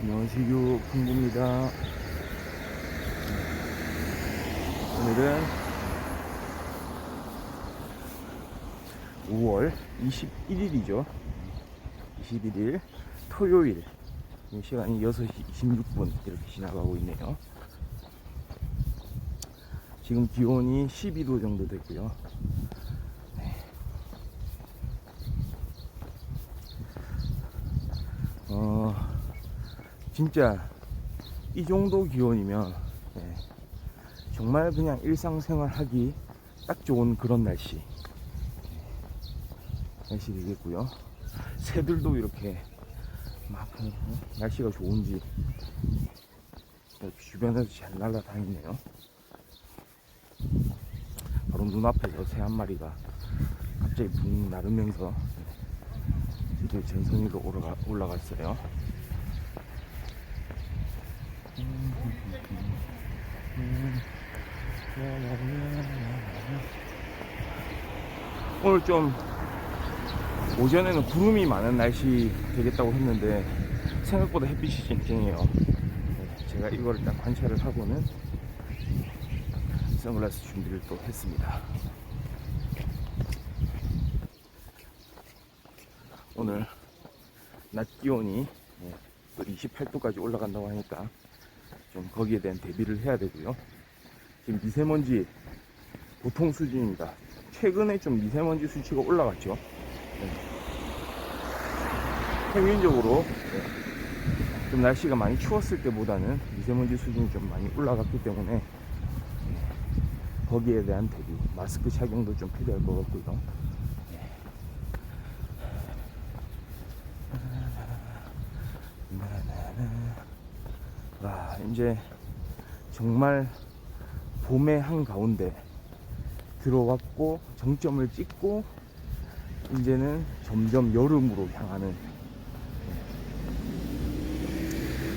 안녕하세요, 풍부입니다. 오늘은 5월 21일이죠. 21일 토요일. 시간이 6시 26분 이렇게 지나가고 있네요. 지금 기온이 12도 정도 됐고요. 진짜 이 정도 기온이면 정말 그냥 일상생활 하기 딱 좋은 그런 날씨 되겠고요. 새들도 이렇게 막 날씨가 좋은지 주변에서 잘 날아다니네요. 바로 눈앞에서 새 한 마리가 갑자기 붕 나르면서 지금 전선 위로 올라갔어요. 오늘 좀 오전에는 구름이 많은 날씨 되겠다고 했는데 생각보다 햇빛이 쨍쨍해요. 제가 이거를 딱 관찰을 하고는 선글라스 준비를 또 했습니다. 오늘 낮 기온이 또 28도까지 올라간다고 하니까 좀 거기에 대한 대비를 해야 되고요. 지금 미세먼지 보통 수준입니다. 최근에 좀 미세먼지 수치가 올라갔죠. 평균적으로 좀 날씨가 많이 추웠을 때보다는 미세먼지 수준이 좀 많이 올라갔기 때문에 거기에 대한 대비, 마스크 착용도 좀 필요할 것 같고요. 와, 이제 정말 봄의 한가운데 들어왔고 정점을 찍고 이제는 점점 여름으로 향하는,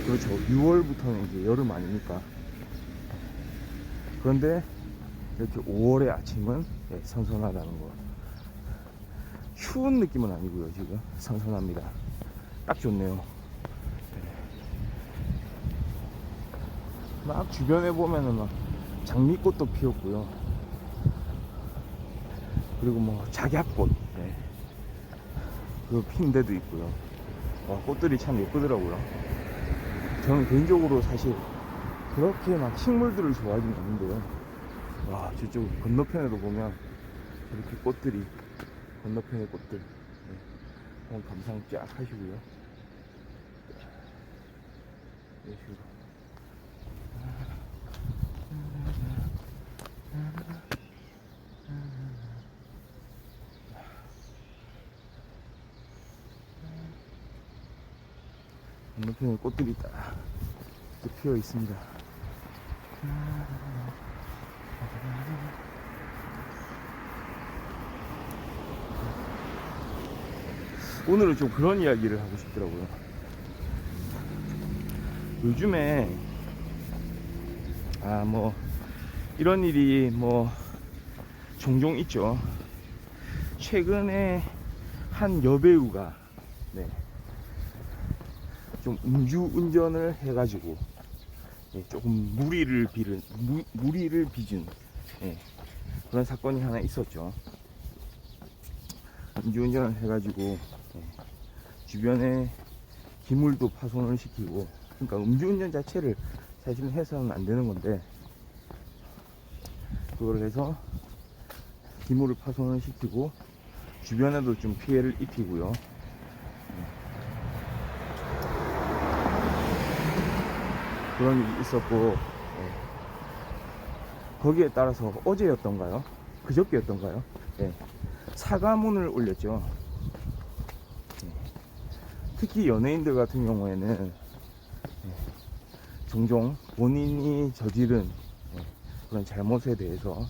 그렇죠, 6월부터는 이제 여름 아닙니까? 그런데 이렇게 5월의 아침은 선선하다는 거. 추운 느낌은 아니고요. 지금 선선합니다. 딱 좋네요. 막 주변에 보면은 막 장미꽃도 피었고요. 그리고 뭐 작약꽃, 그거 핀 데도 있고요. 꽃들이 참 예쁘더라고요. 저는 개인적으로 사실 그렇게 막 식물들을 좋아하지는 않는데요. 와, 저쪽 건너편에도 보면 이렇게 꽃들이, 건너편의 꽃들, 한번 감상 쫙 하시고요. 이런 식으로. 건너편에 꽃들이 딱 피어 있습니다. 오늘은 좀 그런 이야기를 하고 싶더라고요. 요즘에 뭐 이런 일이 뭐 종종 있죠. 최근에 한 여배우가 좀 음주운전을 해가지고 조금 무리를 빚은 그런 사건이 하나 있었죠. 음주운전을 해가지고 주변에 기물도 파손을 시키고, 그러니까 음주운전 자체를 사실은 해서는 안 되는 건데 그걸 해서 기물을 파손을 시키고 주변에도 좀 피해를 입히고요. 그런 일이 있었고, 거기에 따라서 어제였던가요? 그저께였던가요? 사과문을 올렸죠. 특히 연예인들 같은 경우에는 종종 본인이 저지른 그런 잘못에 대해서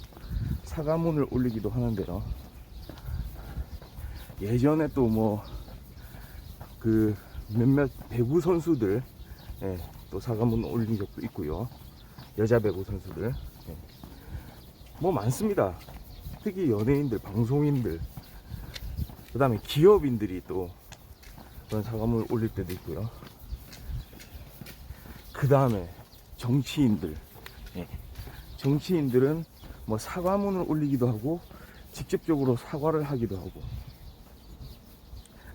사과문을 올리기도 하는데요. 예전에 또 뭐 그 몇몇 배구 선수들 또 사과문 올린 적도 있고요. 여자 배구 선수들 뭐 많습니다. 특히 연예인들, 방송인들, 그 다음에 기업인들이 또 그런 사과문을 올릴 때도 있고요. 그 다음에 정치인들, 예. 정치인들은 뭐 사과문을 올리기도 하고 직접적으로 사과를 하기도 하고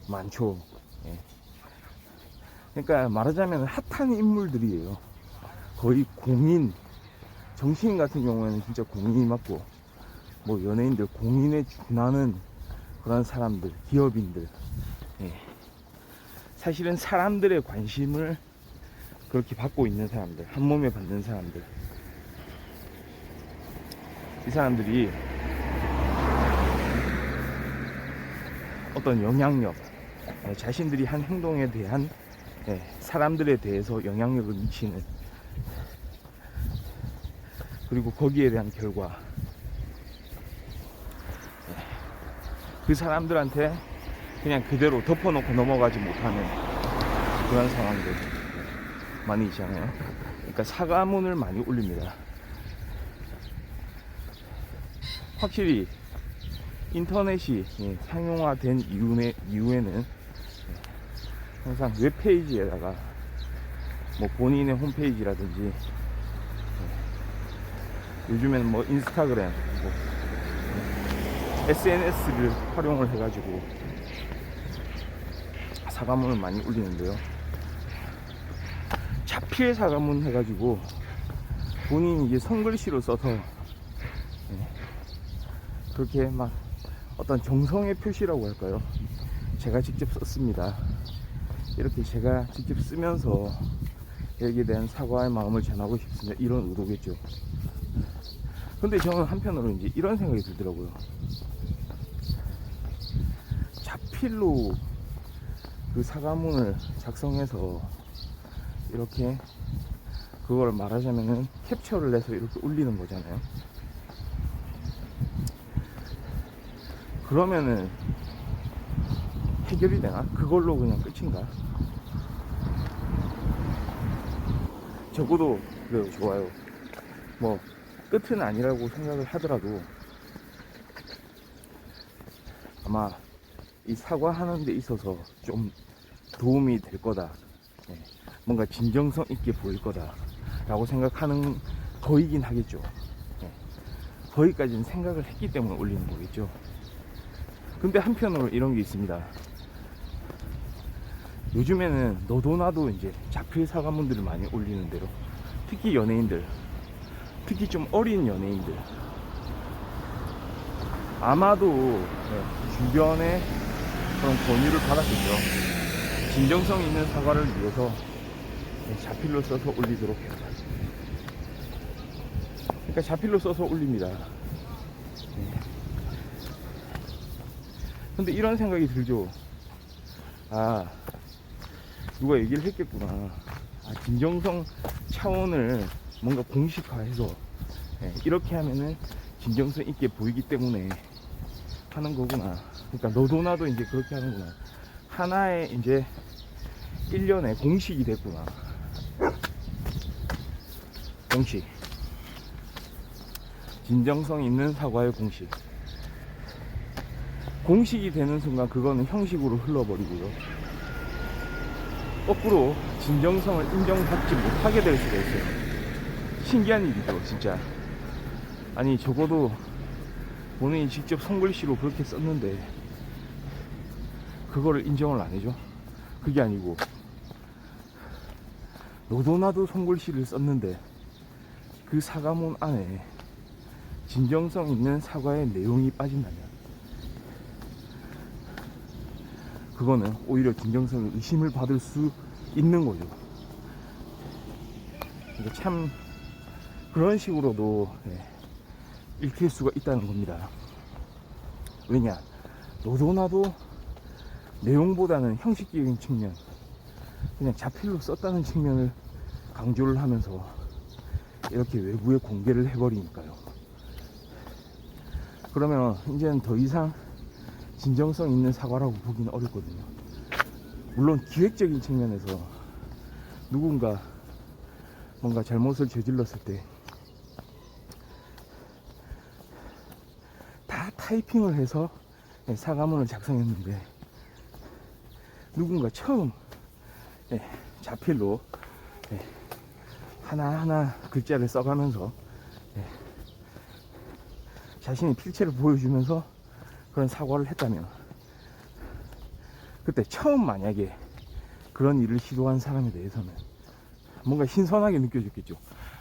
많죠. 예. 그러니까 말하자면 핫한 인물들이에요. 거의 공인, 정치인 같은 경우에는 진짜 공인이 맞고, 뭐 연예인들 공인에 준하는 그런 사람들, 기업인들, 예. 사실은 사람들의 관심을 그렇게 받고 있는 사람들, 한 몸에 받는 사람들, 이 사람들이 어떤 영향력, 자신들이 한 행동에 대한 사람들에 대해서 영향력을 미치는, 그리고 거기에 대한 결과, 그 사람들한테 그냥 그대로 덮어놓고 넘어가지 못하는 그런 상황들 많이 있잖아요. 그러니까 사과문을 많이 올립니다. 확실히 인터넷이 상용화된 이후에는 항상 웹페이지에다가 뭐 본인의 홈페이지라든지, 요즘에는 뭐 인스타그램, 뭐 SNS를 활용을 해가지고 사과문을 많이 올리는데요. 자필 사과문 해가지고 본인이 이제 손글씨로 써서 그렇게 막 어떤 정성의 표시라고 할까요? 제가 직접 썼습니다. 이렇게 제가 직접 쓰면서 여기에 대한 사과의 마음을 전하고 싶습니다. 이런 의도겠죠. 근데 저는 한편으로 이제 이런 생각이 들더라고요. 자필로 그 사과문을 작성해서 이렇게 그걸 말하자면은 캡처를 해서 이렇게 올리는 거잖아요. 그러면은 해결이 되나? 그걸로 그냥 끝인가? 적어도 그래요. 좋아요. 뭐 끝은 아니라고 생각을 하더라도 아마 이 사과하는 데 있어서 좀 도움이 될 거다, 뭔가 진정성 있게 보일 거다 라고 생각하는 거이긴 하겠죠. 거기까지는 생각을 했기 때문에 올리는 거겠죠. 근데 한편으로 이런 게 있습니다. 요즘에는 너도 나도 이제 자필 사과문들을 많이 올리는 대로, 특히 연예인들, 특히 좀 어린 연예인들, 아마도 주변에 그런 권유를 받았겠죠. 진정성 있는 사과를 위해서 자필로 써서 올리도록 해라. 그러니까 자필로 써서 올립니다. 근데 이런 생각이 들죠. 아, 누가 얘기를 했겠구나. 아, 진정성 차원을 뭔가 공식화해서 이렇게 하면은 진정성 있게 보이기 때문에 하는 거구나. 그러니까 너도 나도 이제 그렇게 하는구나. 하나의 이제 일련의 공식이 됐구나. 공식. 진정성 있는 사과의 공식. 공식이 되는 순간 그거는 형식으로 흘러버리고요. 거꾸로 진정성을 인정받지 못하게 될 수가 있어요. 신기한 일이죠, 진짜. 아니, 적어도 본인이 직접 손글씨로 그렇게 썼는데 그거를 인정을 안 해줘? 그게 아니고 너도 나도 손글씨를 썼는데 그 사과문 안에 진정성 있는 사과의 내용이 빠진다면 그거는 오히려 진정성의 의심을 받을 수 있는 거죠. 그러니까 참 그런 식으로도 읽힐 수가 있다는 겁니다. 왜냐, 너도 나도 내용보다는 형식적인 측면, 그냥 자필로 썼다는 측면을 강조를 하면서 이렇게 외부에 공개를 해버리니까요. 그러면 이제는 더 이상 진정성 있는 사과라고 보기는 어렵거든요. 물론 기획적인 측면에서 누군가 뭔가 잘못을 저질렀을 때 다 타이핑을 해서 사과문을 작성했는데 누군가 처음 자필로 하나하나 글자를 써가면서 자신의 필체를 보여주면서 그런 사과를 했다면, 그때 처음 만약에 그런 일을 시도한 사람에 대해서는 뭔가 신선하게 느껴졌겠죠.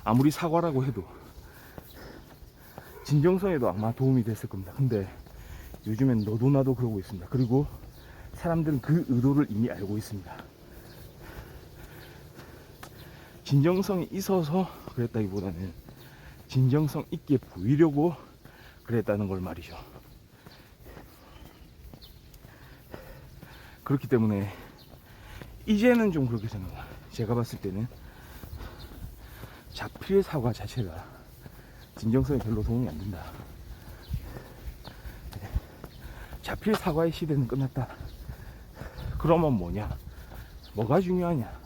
아무리 사과라고 해도 진정성에도 아마 도움이 됐을 겁니다. 근데 요즘엔 너도 나도 그러고 있습니다. 그리고 사람들은 그 의도를 이미 알고 있습니다. 진정성이 있어서 그랬다기보다는 진정성 있게 보이려고 그랬다는 걸 말이죠. 그렇기 때문에 이제는 좀 그렇게 생각해요. 제가 봤을 때는 자필 사과 자체가 진정성에 별로 도움이 안 된다. 자필 사과의 시대는 끝났다. 그러면 뭐냐? 뭐가 중요하냐?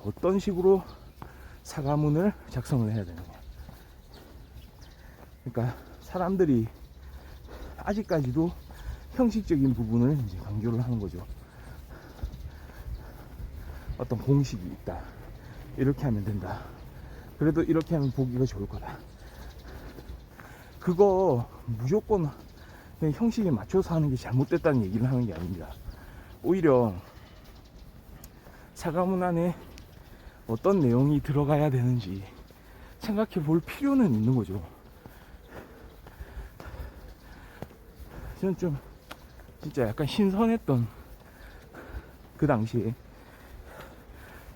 어떤 식으로 사과문을 작성을 해야 되느냐? 그러니까 사람들이 아직까지도 형식적인 부분을 이제 강조를 하는 거죠. 어떤 공식이 있다. 이렇게 하면 된다. 그래도 이렇게 하면 보기가 좋을 거다. 그거 무조건 그냥 형식에 맞춰서 하는 게 잘못됐다는 얘기를 하는 게 아닙니다. 오히려 사과문 안에 어떤 내용이 들어가야 되는지 생각해 볼 필요는 있는 거죠. 저는 좀 진짜 약간 신선했던, 그 당시에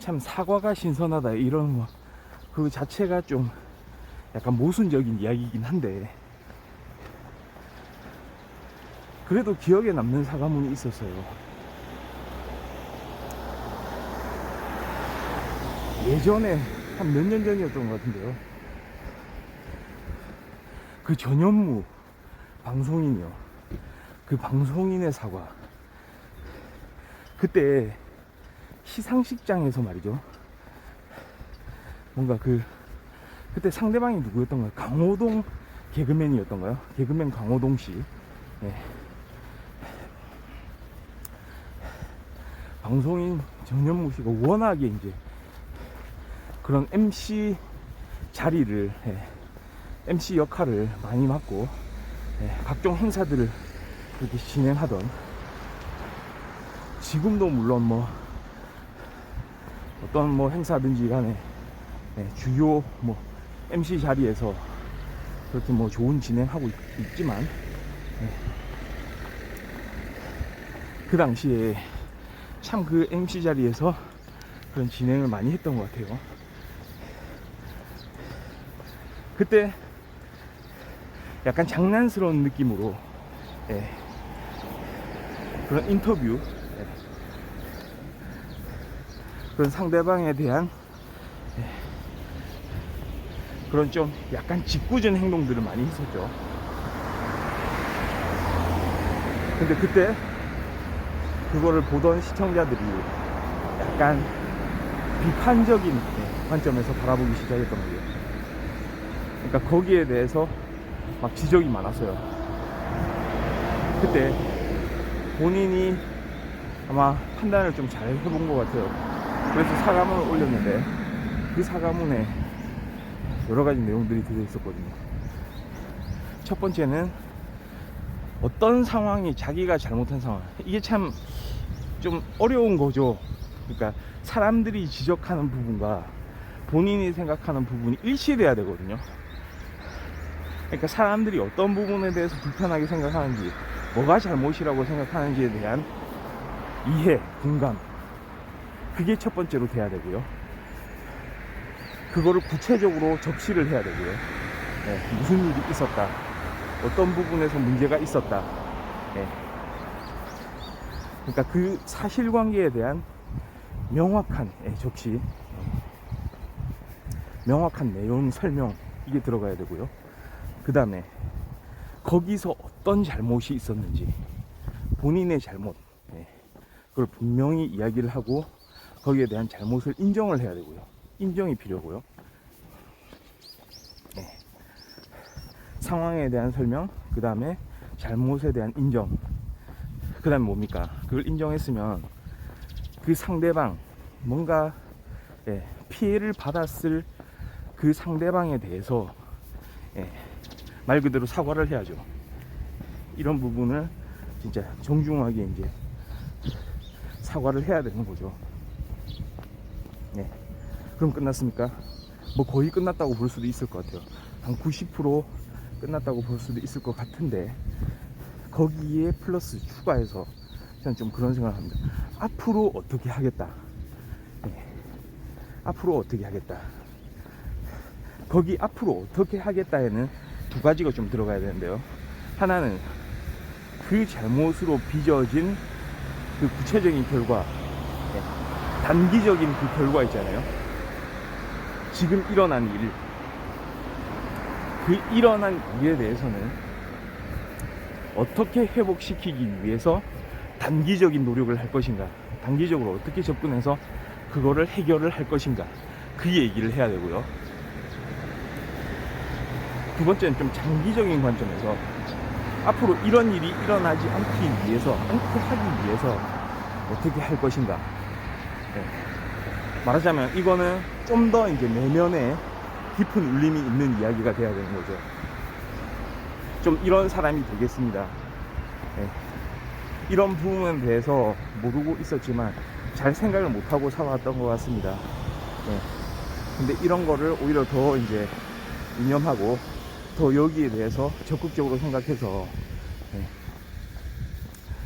참 사과가 신선하다 이런 거 그 자체가 좀 약간 모순적인 이야기이긴 한데, 그래도 기억에 남는 사과문이 있었어요. 예전에 한 몇 년 전이었던 것 같은데요. 그 전현무 방송인이요. 그 방송인의 사과. 그때 시상식장에서 말이죠. 뭔가 그때 상대방이 누구였던가요? 강호동 개그맨이었던가요? 개그맨 강호동 씨. 네. 방송인 전현무 씨가 워낙에 이제 그런 MC 자리를, MC 역할을 많이 맡고, 각종 행사들을 그렇게 진행하던, 지금도 물론 뭐 어떤 뭐 행사든지 간에 주요 뭐 MC 자리에서 그렇게 뭐 좋은 진행하고 있지만, 그 당시에 참 그 MC 자리에서 그런 진행을 많이 했던 것 같아요. 그때 약간 장난스러운 느낌으로 그런 인터뷰, 그런 상대방에 대한 그런 좀 약간 짓궂은 행동들을 많이 했었죠. 근데 그때 그거를 보던 시청자들이 약간 비판적인 관점에서 바라보기 시작했던 거예요. 그러니까 거기에 대해서 막 지적이 많았어요. 그때 본인이 아마 판단을 좀 잘 해본 것 같아요. 그래서 사과문을 올렸는데 그 사과문에 여러 가지 내용들이 들어 있었거든요. 첫 번째는 어떤 상황이 자기가 잘못한 상황, 이게 참 좀 어려운 거죠. 그러니까 사람들이 지적하는 부분과 본인이 생각하는 부분이 일치돼야 되거든요. 그러니까 사람들이 어떤 부분에 대해서 불편하게 생각하는지, 뭐가 잘못이라고 생각하는지에 대한 이해, 공감, 그게 첫 번째로 돼야 되고요. 그거를 구체적으로 적시를 해야 되고요. 무슨 일이 있었다, 어떤 부분에서 문제가 있었다, 그러니까 그 사실관계에 대한 명확한 적시, 명확한 내용 설명, 이게 들어가야 되고요. 그 다음에 거기서 어떤 잘못이 있었는지, 본인의 잘못, 그걸 분명히 이야기를 하고 거기에 대한 잘못을 인정을 해야 되고요. 인정이 필요고요. 상황에 대한 설명, 그 다음에 잘못에 대한 인정, 그 다음에 뭡니까? 그걸 인정했으면 그 상대방 뭔가 피해를 받았을 그 상대방에 대해서 말 그대로 사과를 해야죠. 이런 부분을 진짜 정중하게 이제 사과를 해야 되는 거죠. 그럼 끝났습니까? 뭐 거의 끝났다고 볼 수도 있을 것 같아요. 한 90% 끝났다고 볼 수도 있을 것 같은데, 거기에 플러스 추가해서 저는 좀 그런 생각을 합니다. 앞으로 어떻게 하겠다. 앞으로 어떻게 하겠다. 거기 앞으로 어떻게 하겠다에는 두 가지가 좀 들어가야 되는데요. 하나는 그 잘못으로 빚어진 그 구체적인 결과, 단기적인 그 결과 있잖아요. 지금 일어난 일, 그 일어난 일에 대해서는 어떻게 회복시키기 위해서 단기적인 노력을 할 것인가, 단기적으로 어떻게 접근해서 그거를 해결을 할 것인가, 그 얘기를 해야 되고요. 두 번째는 좀 장기적인 관점에서 앞으로 이런 일이 일어나지 않기 위해서, 않게 하기 위해서 어떻게 할 것인가. 말하자면 이거는 좀 더 이제 내면에 깊은 울림이 있는 이야기가 돼야 되는 거죠. 좀 이런 사람이 되겠습니다. 이런 부분에 대해서 모르고 있었지만 잘 생각을 못하고 살아왔던 것 같습니다. 근데 이런 거를 오히려 더 이제 이념하고 더 여기에 대해서 적극적으로 생각해서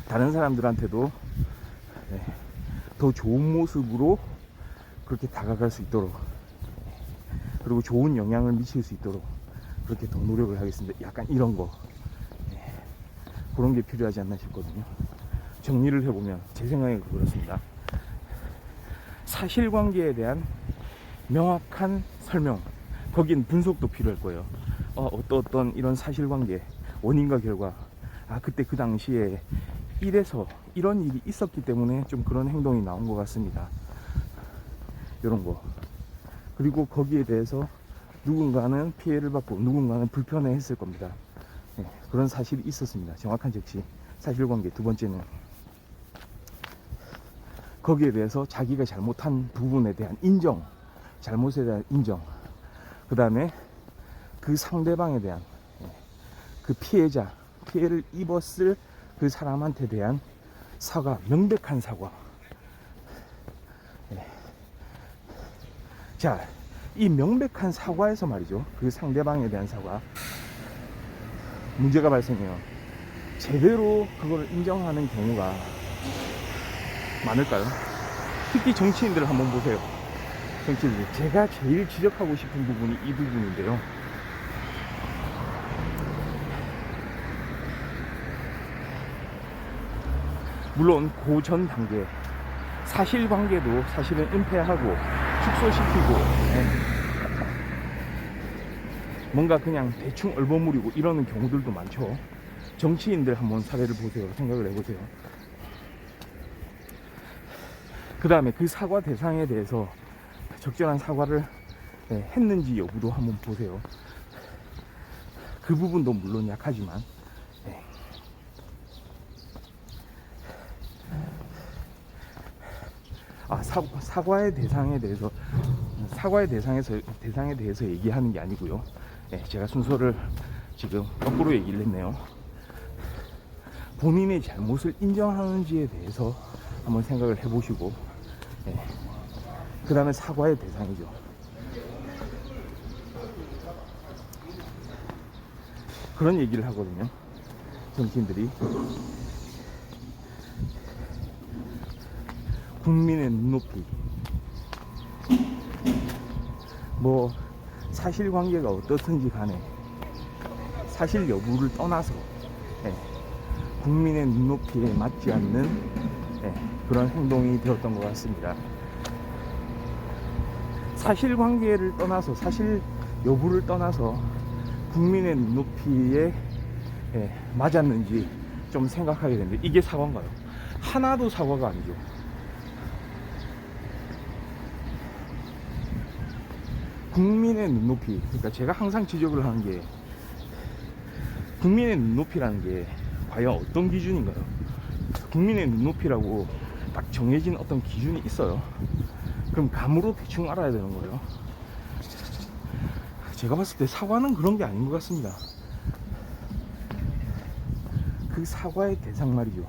다른 사람들한테도 더 좋은 모습으로 그렇게 다가갈 수 있도록, 그리고 좋은 영향을 미칠 수 있도록 그렇게 더 노력을 하겠습니다. 약간 이런 거, 그런 게 필요하지 않나 싶거든요. 정리를 해보면 제 생각에 그렇습니다. 사실관계에 대한 명확한 설명, 거긴 분석도 필요할 거예요. 어떤 이런 사실관계, 원인과 결과, 그때 그 당시에 이래서 이런 일이 있었기 때문에 좀 그런 행동이 나온 것 같습니다. 이런 거. 그리고 거기에 대해서 누군가는 피해를 받고 누군가는 불편해 했을 겁니다. 그런 사실이 있었습니다. 정확한 적시, 사실관계. 두 번째는 거기에 대해서 자기가 잘못한 부분에 대한 인정, 잘못에 대한 인정, 그 다음에 그 상대방에 대한, 그 피해자, 피해를 입었을 그 사람한테 대한 사과, 명백한 사과. 자, 이 명백한 사과에서 말이죠, 그 상대방에 대한 사과, 문제가 발생해요. 제대로 그걸 인정하는 경우가 많을까요? 특히 정치인들 한번 보세요. 정치인들, 제가 제일 지적하고 싶은 부분이 이 부분인데요. 물론 그 전 단계 사실관계도 사실은 은폐하고 축소시키고, 뭔가 그냥 대충 얼버무리고 이러는 경우들도 많죠. 정치인들 한번 사례를 보세요. 생각을 해보세요. 그 다음에 그 사과 대상에 대해서 적절한 사과를 했는지 여부도 한번 보세요. 그 부분도 물론 약하지만, 사과의 대상에 대해서 얘기하는 게 아니고요. 제가 순서를 지금 거꾸로 얘기를 했네요. 본인의 잘못을 인정하는지에 대해서 한번 생각을 해보시고, 그 다음에 사과의 대상이죠. 그런 얘기를 하거든요, 정치인들이. 국민의 눈높이, 뭐 사실관계가 어떻든지 간에 사실 여부를 떠나서 국민의 눈높이에 맞지 않는 그런 행동이 되었던 것 같습니다. 사실관계를 떠나서, 사실 여부를 떠나서 국민의 눈높이에 맞았는지 좀 생각하게 되는데, 이게 사과인가요? 하나도 사과가 아니죠. 국민의 눈높이, 그러니까 제가 항상 지적을 하는 게, 국민의 눈높이라는 게 과연 어떤 기준인가요? 국민의 눈높이라고 딱 정해진 어떤 기준이 있어요. 그럼 감으로 대충 알아야 되는 거예요. 제가 봤을 때 사과는 그런 게 아닌 것 같습니다. 그 사과의 대상 말이죠.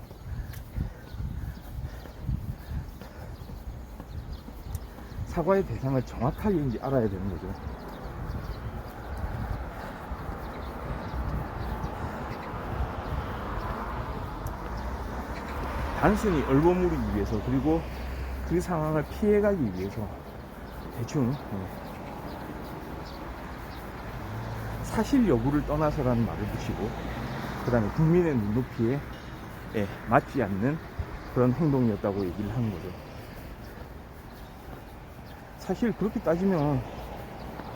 사과의 대상을 정확하게 이제 알아야 되는 거죠. 단순히 얼버무리기 위해서, 그리고 그 상황을 피해가기 위해서 대충 사실 여부를 떠나서라는 말을 붙이고, 그 다음에 국민의 눈높이에 맞지 않는 그런 행동이었다고 얘기를 하는 거죠. 사실 그렇게 따지면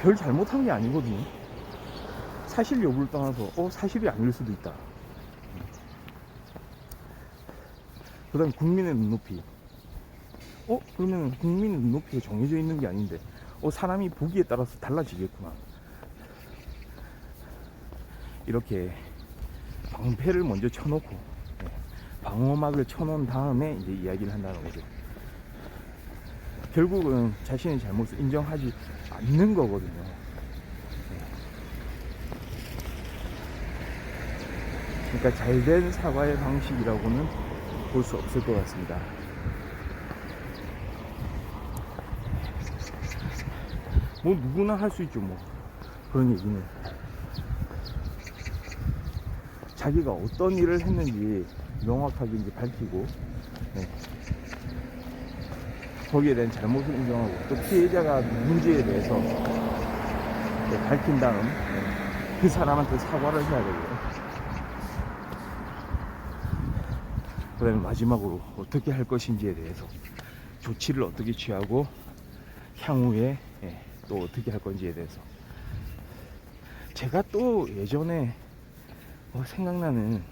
별 잘못한 게 아니거든요. 사실 여부를 떠나서 사실이 아닐 수도 있다. 그 다음에 국민의 눈높이. 그러면 국민의 눈높이가 정해져 있는 게 아닌데 사람이 보기에 따라서 달라지겠구나. 이렇게 방패를 먼저 쳐놓고 방어막을 쳐놓은 다음에 이제 이야기를 한다는 거죠. 결국은 자신의 잘못을 인정하지 않는 거거든요. 그러니까 잘된 사과의 방식이라고는 볼 수 없을 것 같습니다. 뭐 누구나 할 수 있죠. 뭐 그런 얘기는 자기가 어떤 일을 했는지 명확하게 이제 밝히고 거기에 대한 잘못을 인정하고, 또 피해자가 누군지에 대해서 밝힌 다음 그 사람한테 사과를 해야 되고요. 그 다음에 마지막으로 어떻게 할 것인지에 대해서 조치를 어떻게 취하고 향후에 또 어떻게 할 건지에 대해서. 제가 또 예전에 생각나는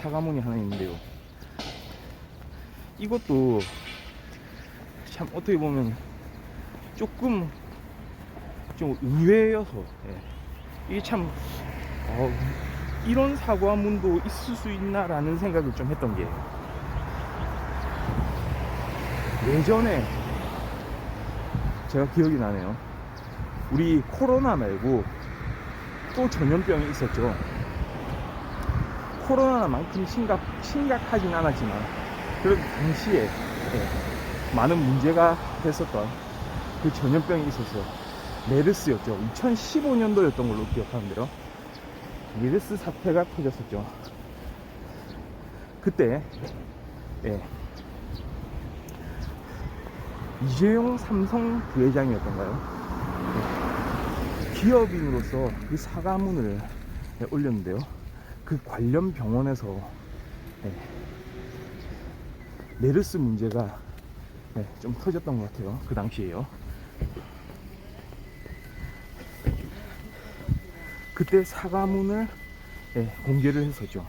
사과문이 하나 있는데요. 이것도 참 어떻게 보면 조금 좀 의외여서 이게 참 이런 사과문도 있을 수 있나라는 생각을 좀 했던 게, 예전에 제가 기억이 나네요. 우리 코로나 말고 또 전염병이 있었죠. 코로나만큼 심각하진 않았지만 그래도 당시에 많은 문제가 됐었던 그 전염병이 있어서 메르스였죠. 2015년도였던 걸로 기억하는데요. 메르스 사태가 터졌었죠. 그때 이재용 삼성 부회장이었던가요? 기업인으로서 그 사과문을 올렸는데요. 그 관련 병원에서 메르스 문제가 좀 터졌던 것 같아요. 그 당시에요. 그때 사과문을 공개를 했었죠.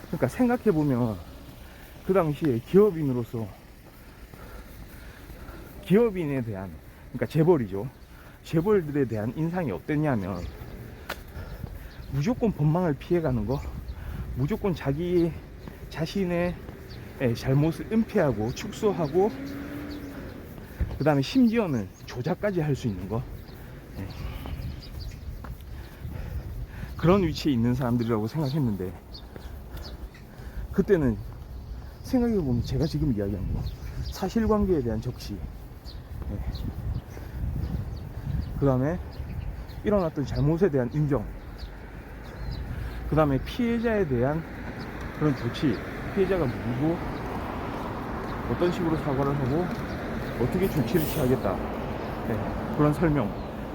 그러니까 생각해보면 그 당시에 기업인으로서 기업인에 대한, 그러니까 재벌이죠. 재벌들에 대한 인상이 어땠냐면 무조건 법망을 피해가는 거, 무조건 자신의 잘못을 은폐하고 축소하고, 그 다음에 심지어는 조작까지 할 수 있는 거, 그런 위치에 있는 사람들이라고 생각했는데, 그때는 생각해보면 제가 지금 이야기한 거, 사실관계에 대한 적시, 그 다음에 일어났던 잘못에 대한 인정, 그 다음에 피해자에 대한 그런 조치, 피해자가 누구고 어떤 식으로 사과를 하고 어떻게 조치를 취하겠다, 그런 설명,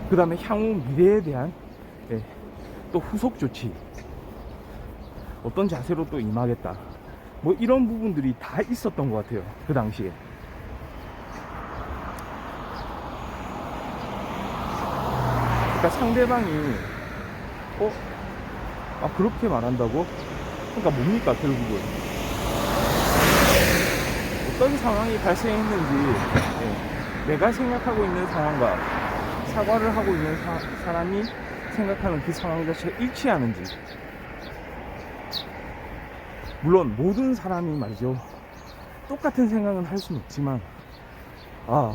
그 다음에 향후 미래에 대한 또 후속 조치, 어떤 자세로 또 임하겠다, 뭐 이런 부분들이 다 있었던 것 같아요. 그 당시에. 그러니까 상대방이 그렇게 말한다고? 그러니까 뭡니까 결국은 어떤 상황이 발생했는지, 내가 생각하고 있는 상황과 사과를 하고 있는 사람이 생각하는 그 상황 자체가 일치하는지, 물론 모든 사람이 말이죠 똑같은 생각은 할 수는 없지만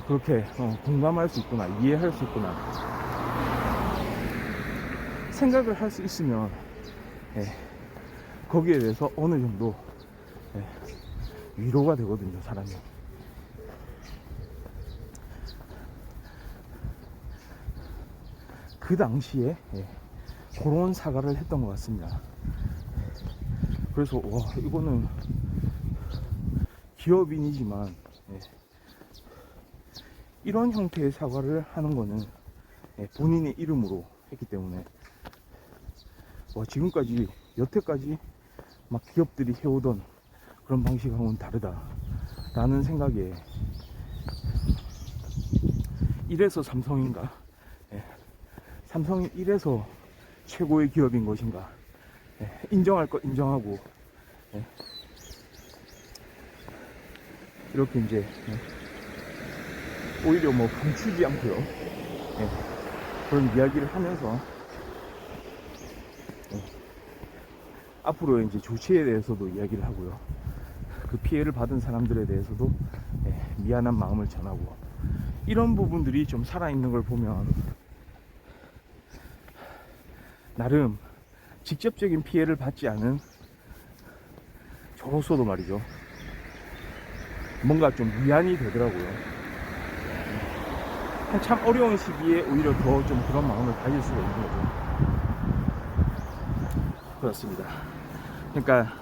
그렇게 공감할 수 있구나, 이해할 수 있구나 생각을 할 수 있으면 거기에 대해서 어느 정도 위로가 되거든요, 사람이. 그 당시에 그런 사과를 했던 것 같습니다. 그래서 이거는 기업인이지만 이런 형태의 사과를 하는 거는 본인의 이름으로 했기 때문에 지금까지 여태까지 막 기업들이 해오던 그런 방식하고는 다르다 라는 생각에, 이래서 삼성인가, 삼성이 이래서 최고의 기업인 것인가, 인정할 거 인정하고 이렇게 이제 오히려 뭐 감추지 않고요, 그런 이야기를 하면서 앞으로 이제 조치에 대해서도 이야기를 하고요, 그 피해를 받은 사람들에 대해서도 미안한 마음을 전하고, 이런 부분들이 좀 살아있는 걸 보면 나름 직접적인 피해를 받지 않은 저로서도 말이죠, 뭔가 좀 위안이 되더라고요. 한참 어려운 시기에 오히려 더 좀 그런 마음을 가질 수가 있는 거죠. 그렇습니다. 그러니까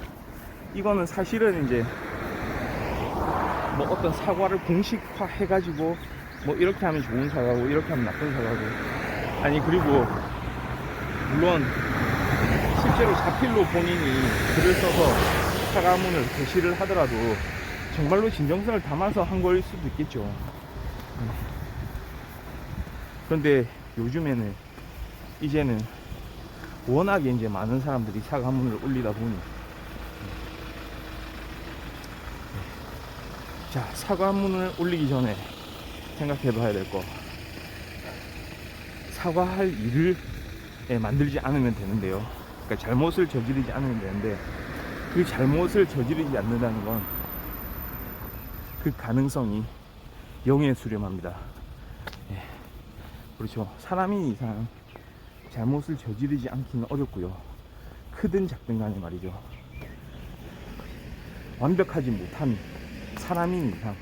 이거는 사실은 이제 뭐 어떤 사과를 공식화 해가지고 뭐 이렇게 하면 좋은 사과고 이렇게 하면 나쁜 사과고, 아니 그리고 물론 실제로 자필로 본인이 글을 써서 사과문을 게시를 하더라도 정말로 진정성을 담아서 한 거일 수도 있겠죠. 그런데 요즘에는 이제는 워낙에 이제 많은 사람들이 사과문을 올리다 보니, 자, 사과문을 올리기 전에 생각해 봐야 될 거, 사과할 일을 만들지 않으면 되는데요. 그러니까 잘못을 저지르지 않으면 되는데, 그 잘못을 저지르지 않는다는 건 그 가능성이 0에 수렴합니다. 그렇죠. 사람인 이상 잘못을 저지르지 않기는 어렵고요, 크든 작든 간에 말이죠, 완벽하지 못한 사람인 이상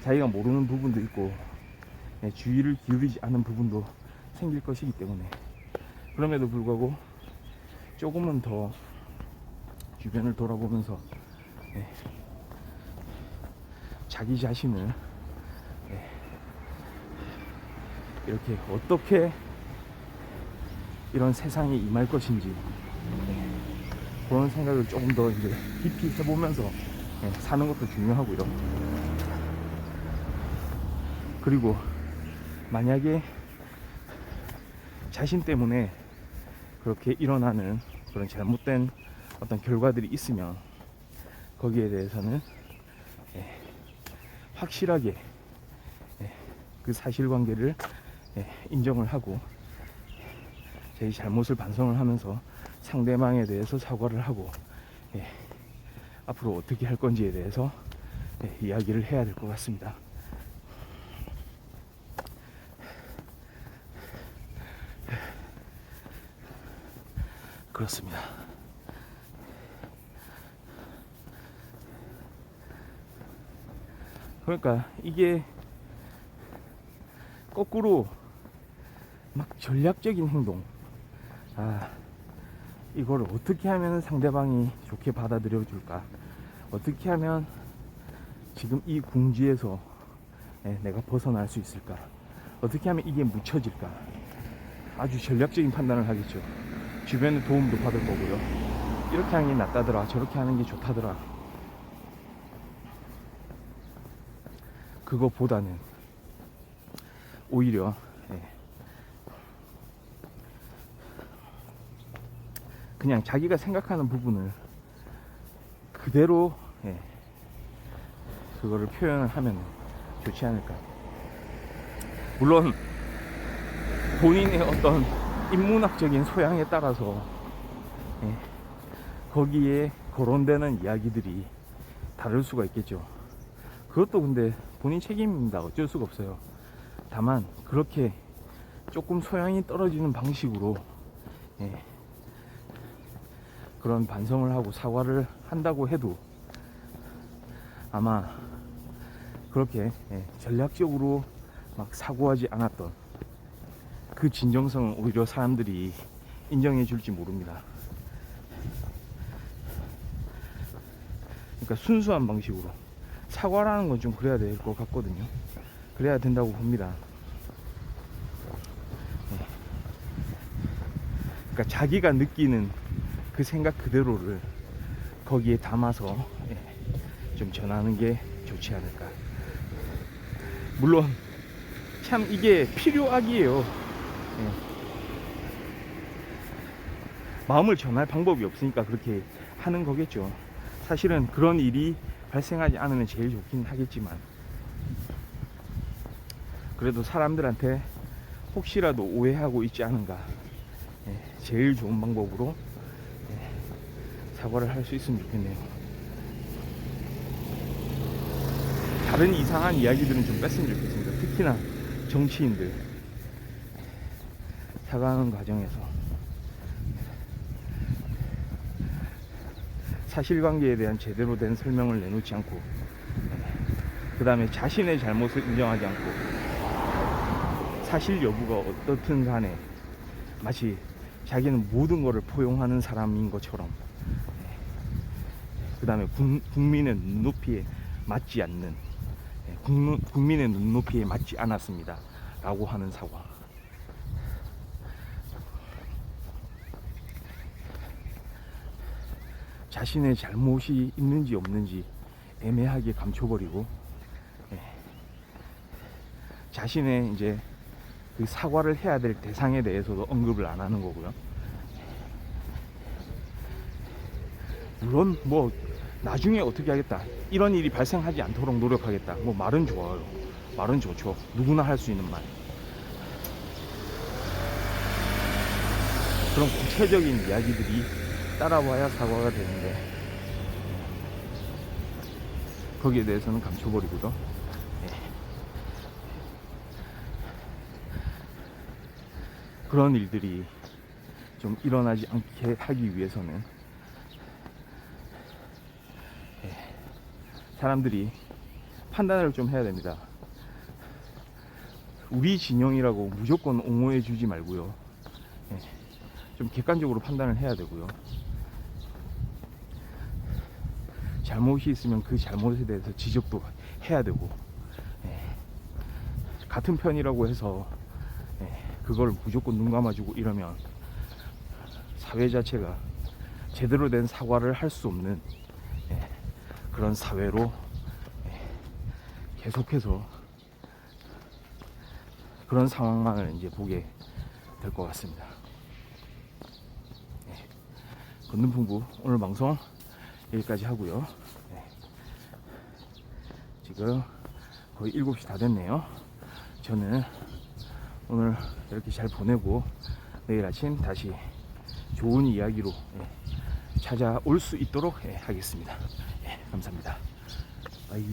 자기가 모르는 부분도 있고 주의를 기울이지 않은 부분도 생길 것이기 때문에, 그럼에도 불구하고 조금은 더 주변을 돌아보면서 자기 자신을 이렇게 어떻게 이런 세상에 임할 것인지 그런 생각을 조금 더 이제 깊이 해보면서 사는 것도 중요하고요. 그리고 만약에 자신 때문에 그렇게 일어나는 그런 잘못된 어떤 결과들이 있으면 거기에 대해서는 확실하게 그 사실관계를 인정을 하고 자기 잘못을 반성을 하면서 상대방에 대해서 사과를 하고 앞으로 어떻게 할 건지에 대해서 이야기를 해야 될 것 같습니다. 그렇습니다. 그러니까 이게 거꾸로 막 전략적인 행동, 이걸 어떻게 하면 상대방이 좋게 받아들여 줄까, 어떻게 하면 지금 이 궁지에서 내가 벗어날 수 있을까, 어떻게 하면 이게 묻혀질까, 아주 전략적인 판단을 하겠죠. 주변의 도움도 받을 거고요, 이렇게 하는 게 낫다더라, 저렇게 하는 게 좋다더라, 그거보다는 오히려 그냥 자기가 생각하는 부분을 그대로 그거를 표현을 하면 좋지 않을까. 물론 본인의 어떤 인문학적인 소양에 따라서 거기에 거론되는 이야기들이 다를 수가 있겠죠. 그것도 근데 본인 책임입니다. 어쩔 수가 없어요. 다만 그렇게 조금 소양이 떨어지는 방식으로 그런 반성을 하고 사과를 한다고 해도 아마 그렇게 전략적으로 막 사고하지 않았던 그 진정성은 오히려 사람들이 인정해 줄지 모릅니다. 그러니까 순수한 방식으로 사과라는 건 좀 그래야 될 것 같거든요. 그래야 된다고 봅니다. 그러니까 자기가 느끼는 그 생각 그대로를 거기에 담아서 좀 전하는 게 좋지 않을까. 물론 참 이게 필요악이에요. 마음을 전할 방법이 없으니까 그렇게 하는 거겠죠. 사실은 그런 일이 발생하지 않으면 제일 좋긴 하겠지만 그래도 사람들한테 혹시라도 오해하고 있지 않은가 제일 좋은 방법으로 사과를 할 수 있으면 좋겠네요. 다른 이상한 이야기들은 좀 뺐으면 좋겠습니다. 특히나 정치인들 사과하는 과정에서 사실관계에 대한 제대로 된 설명을 내놓지 않고 그 다음에 자신의 잘못을 인정하지 않고 사실 여부가 어떻든 간에 마치 자기는 모든 것을 포용하는 사람인 것처럼 그 다음에 국민의 눈높이에 맞지 않는 국민의 눈높이에 맞지 않았습니다 라고 하는 사과. 자신의 잘못이 있는지 없는지 애매하게 감춰버리고 자신의 이제 그 사과를 해야 될 대상에 대해서도 언급을 안 하는 거고요. 물론 뭐 나중에 어떻게 하겠다, 이런 일이 발생하지 않도록 노력하겠다, 뭐 말은 좋아요. 말은 좋죠. 누구나 할 수 있는 말. 그런 구체적인 이야기들이 따라와야 사과가 되는데 거기에 대해서는 감춰버리고요. 그런 일들이 좀 일어나지 않게 하기 위해서는 사람들이 판단을 좀 해야 됩니다. 우리 진영이라고 무조건 옹호해 주지 말고요. 좀 객관적으로 판단을 해야 되고요. 잘못이 있으면 그 잘못에 대해서 지적도 해야 되고 같은 편이라고 해서 그걸 무조건 눈 감아주고 이러면 사회 자체가 제대로 된 사과를 할 수 없는 그런 사회로 계속해서 그런 상황만을 이제 보게 될 것 같습니다. 건능풍부 오늘 방송 여기까지 하고요. 지금 거의 7시 다 됐네요. 저는 오늘 이렇게 잘 보내고 내일 아침 다시 좋은 이야기로 찾아올 수 있도록 하겠습니다. 감사합니다. 바이.